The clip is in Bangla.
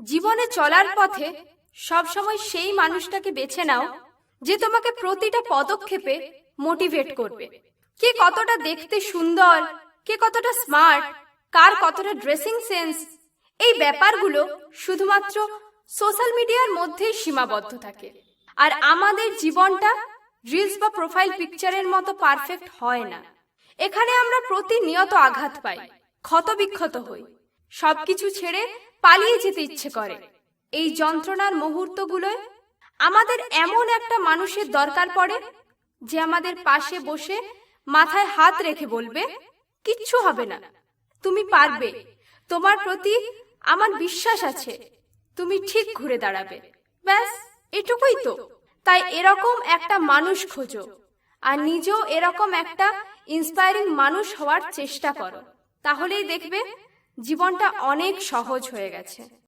জীবনে চলার পথে সবসময় সেই মানুষটাকে বেছে নাও যে তোমাকে প্রতিটা পদক্ষেপে মোটিভেট করবে। কে কতটা দেখতে সুন্দর, কে কতটা স্মার্ট, কার কতটা ড্রেসিং সেন্স, এই ব্যাপারগুলো শুধুমাত্র সোশ্যাল মিডিয়ার মধ্যেই সীমাবদ্ধ থাকে। আর আমাদের জীবনটা রিলস বা প্রোফাইল পিকচারের মতো পারফেক্ট হয় না। এখানে আমরা প্রতিনিয়ত আঘাত পাই, ক্ষতবিক্ষত হই, সবকিছু ছেড়ে পালিয়ে যেতে ইচ্ছে করে। এই যন্ত্রণার মুহূর্তগুলোয় আমাদের এমন একটা মানুষের দরকার পড়ে যে আমাদের পাশে বসে মাথায় হাত রেখে বলবে, কিচ্ছু হবে না, তুমি পারবে, তোমার প্রতি আমার বিশ্বাস আছে, তুমি ঠিক ঘুরে দাঁড়াবে। ব্যাস এটুকুই তো। তাই এরকম একটা মানুষ খোঁজো আর নিজেও এরকম একটা ইন্সপায়ারিং মানুষ হওয়ার চেষ্টা করো। তাহলেই দেখবে জীবনটা অনেক সহজ হয়ে গেছে।